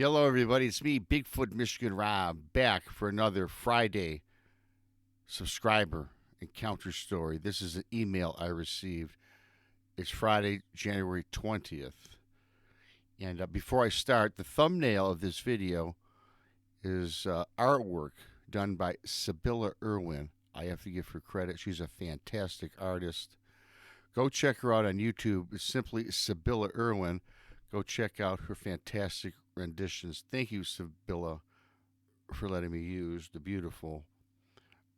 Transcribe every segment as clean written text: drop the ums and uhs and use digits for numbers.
Hello, everybody. It's me, Bigfoot Michigan Rob, back for another Friday subscriber encounter story. This is an email I received. It's Friday, January 20th. And before I start, the thumbnail of this video is artwork done by Sybilla Irwin. I have to give her credit. She's a fantastic artist. Go check her out on YouTube. It's simply Sybilla Irwin. Go check out her fantastic renditions. Thank you, Sybilla, for letting me use the beautiful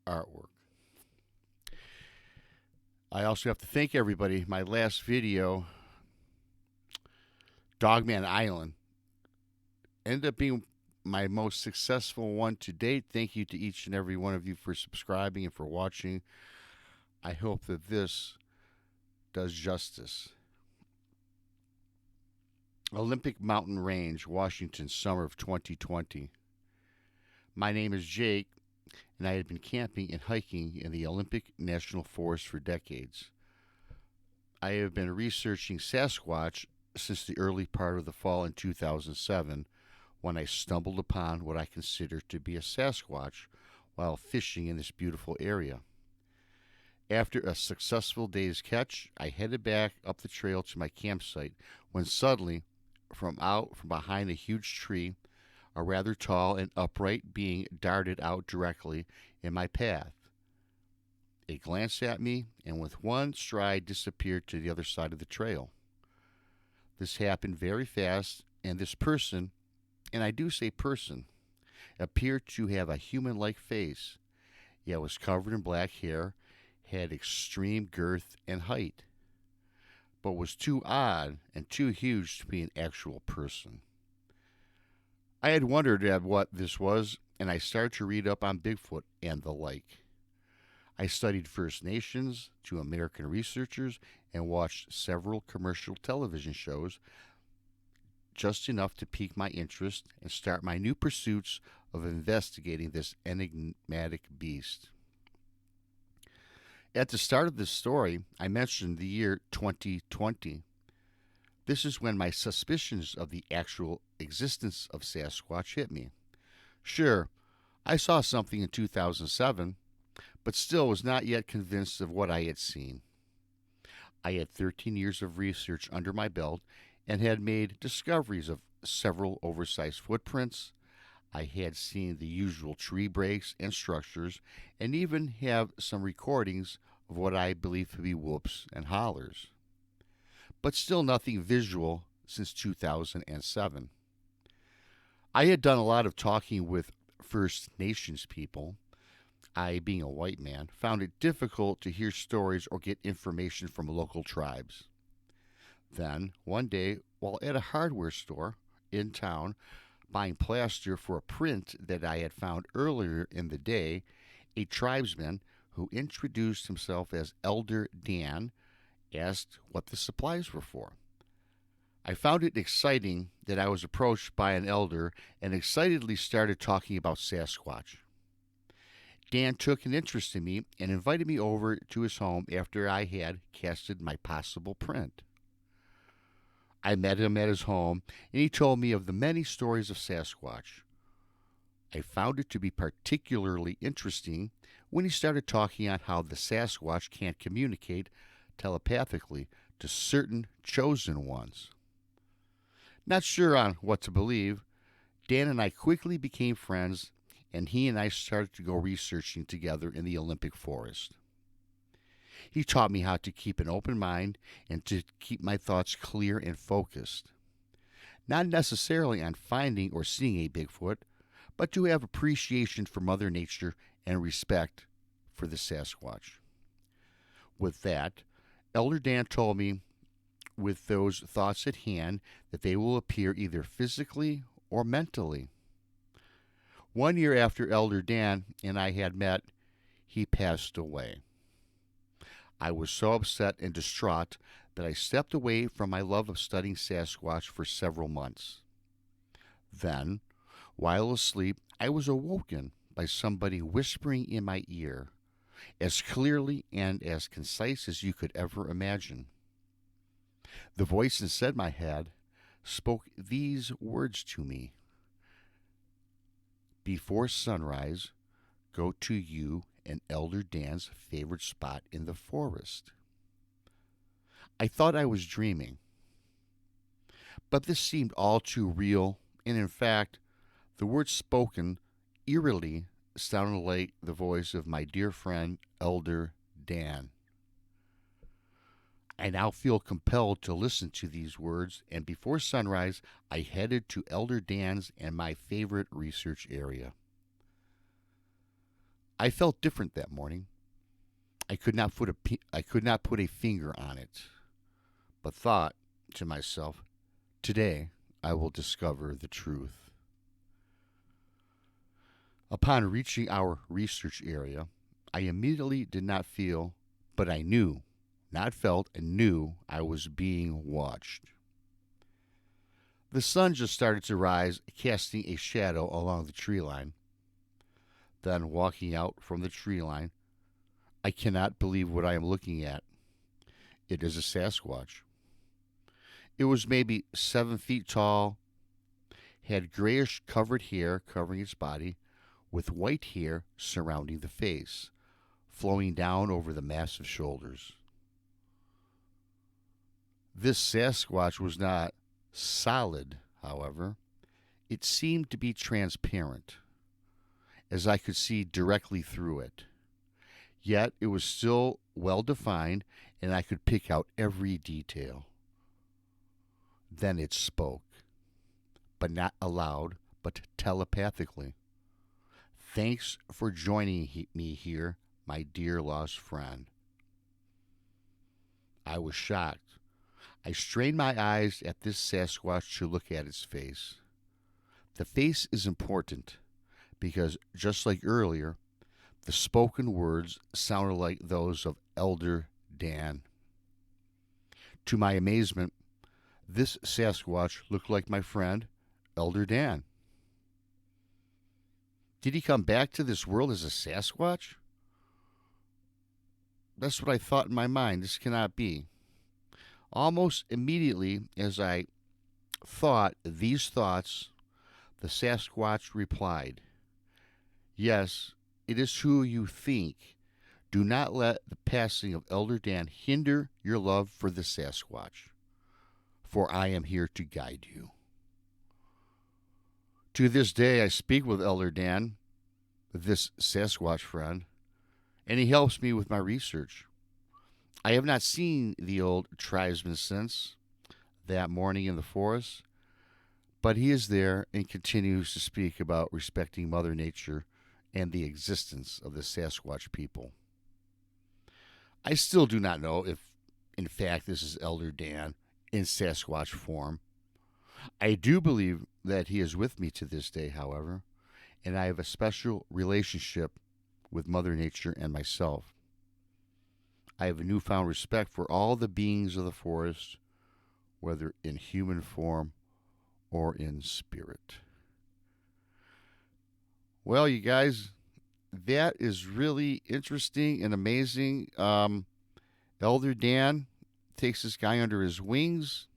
artwork. I also have to thank everybody. My last video, Dogman Island, ended up being my most successful one to date. Thank you to each and every one of you for subscribing and for watching. I hope that this does justice. Olympic Mountain Range, Washington, summer of 2020. My name is Jake, and I had been camping and hiking in the Olympic National Forest for decades. I have been researching Sasquatch since the early part of the fall in 2007, when I stumbled upon what I consider to be a Sasquatch while fishing in this beautiful area. After a successful day's catch, I headed back up the trail to my campsite when suddenly, from behind a huge tree, a rather tall and upright being darted out directly in my path. It glanced at me and with one stride disappeared to the other side of the trail. This happened very fast, and this person, and I do say person, appeared to have a human-like face, yet was covered in black hair, had extreme girth and height, but was too odd and too huge to be an actual person. I had wondered at what this was, and I started to read up on Bigfoot and the like. I studied First Nations to American researchers and watched several commercial television shows, just enough to pique my interest and start my new pursuits of investigating this enigmatic beast. At the start of this story, I mentioned the year 2020. This is when my suspicions of the actual existence of Sasquatch hit me. Sure, I saw something in 2007, but still was not yet convinced of what I had seen. I had 13 years of research under my belt and had made discoveries of several oversized footprints. I had seen the usual tree breaks and structures, and even have some recordings of what I believe to be whoops and hollers. But still nothing visual since 2007. I had done a lot of talking with First Nations people. I, being a white man, found it difficult to hear stories or get information from local tribes. Then, one day, while at a hardware store in town, buying plaster for a print that I had found earlier in the day, a tribesman who introduced himself as Elder Dan asked what the supplies were for. I found it exciting that I was approached by an elder and excitedly started talking about Sasquatch. Dan took an interest in me and invited me over to his home after I had casted my possible print. I met him at his home, and he told me of the many stories of Sasquatch. I found it to be particularly interesting when he started talking on how the Sasquatch can't communicate telepathically to certain chosen ones. Not sure on what to believe, Dan and I quickly became friends, and he and I started to go researching together in the Olympic Forest. He taught me how to keep an open mind and to keep my thoughts clear and focused. Not necessarily on finding or seeing a Bigfoot, but to have appreciation for Mother Nature and respect for the Sasquatch. With that, Elder Dan told me, with those thoughts at hand, that they will appear either physically or mentally. 1 year after Elder Dan and I had met, he passed away. I was so upset and distraught that I stepped away from my love of studying Sasquatch for several months. Then, while asleep, I was awoken by somebody whispering in my ear, as clearly and as concise as you could ever imagine. The voice inside my head spoke these words to me: Before sunrise, go to you and Elder Dan's favorite spot in the forest. I thought I was dreaming, but this seemed all too real, and in fact, the words spoken eerily sounded like the voice of my dear friend, Elder Dan. I now feel compelled to listen to these words, and before sunrise, I headed to Elder Dan's and my favorite research area. I felt different that morning. I could not put a finger on it, but thought to myself, today I will discover the truth. Upon reaching our research area, I immediately did not feel, but I knew, not felt, and knew I was being watched. The sun just started to rise, casting a shadow along the tree line. Then, walking out from the tree line, I cannot believe what I am looking at. It is a Sasquatch. It was maybe 7 feet tall, had grayish covered hair covering its body, with white hair surrounding the face, flowing down over the massive shoulders. This Sasquatch was not solid, however. It seemed to be transparent, as I could see directly through it. Yet it was still well defined, and I could pick out every detail. Then it spoke, but not aloud, but telepathically. Thanks for joining me here, my dear lost friend. I was shocked. I strained my eyes at this Sasquatch to look at its face. The face is important because, just like earlier, the spoken words sounded like those of Elder Dan. To my amazement, this Sasquatch looked like my friend, Elder Dan. Did he come back to this world as a Sasquatch? That's what I thought in my mind. This cannot be. Almost immediately, as I thought these thoughts, the Sasquatch replied, "Yes, it is who you think. Do not let the passing of Elder Dan hinder your love for the Sasquatch, for I am here to guide you." To this day, I speak with Elder Dan, this Sasquatch friend, and he helps me with my research. I have not seen the old tribesman since that morning in the forest, but he is there and continues to speak about respecting Mother Nature and the existence of the Sasquatch people. I still do not know if, in fact, this is Elder Dan in Sasquatch form. I do believe that he is with me to this day, however, and I have a special relationship with Mother Nature and myself. I have a newfound respect for all the beings of the forest, whether in human form or in spirit. Well, you guys, that is really interesting and amazing. Elder Dan takes this guy under his wings.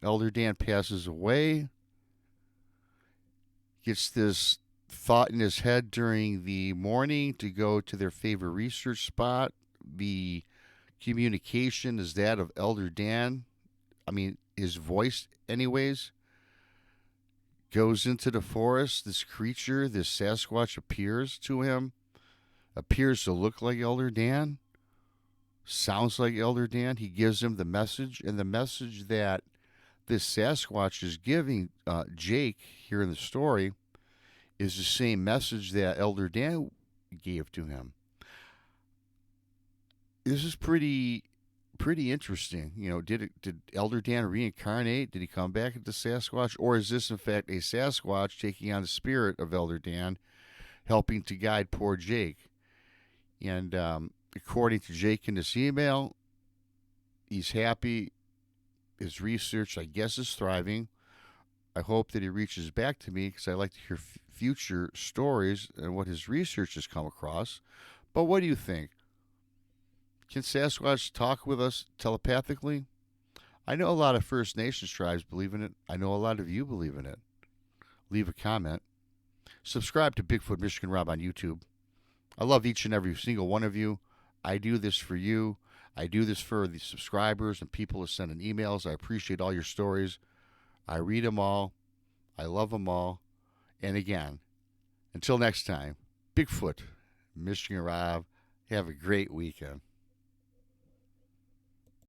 Elder Dan passes away, gets this thought in his head during the morning to go to their favorite research spot. The communication is that of Elder Dan. I mean, his voice, anyways, goes into the forest. This creature, this Sasquatch, appears to him, appears to look like Elder Dan, sounds like Elder Dan. He gives him the message, and the message that this Sasquatch is giving Jake here in the story is the same message that Elder Dan gave to him. This is pretty interesting. You know, did Elder Dan reincarnate? Did he come back into Sasquatch, or is this in fact a Sasquatch taking on the spirit of Elder Dan, helping to guide poor Jake? And according to Jake in this email, he's happy. His research, I guess, is thriving. I hope that he reaches back to me because I like to hear future stories and what his research has come across. But what do you think? Can Sasquatch talk with us telepathically? I know a lot of First Nations tribes believe in it. I know a lot of you believe in it. Leave a comment. Subscribe to Bigfoot Michigan Rob on YouTube. I love each and every single one of you. I do this for you. I do this for the subscribers and people who send in emails. I appreciate all your stories. I read them all. I love them all. And again, until next time, Bigfoot, Michigan Rob, have a great weekend.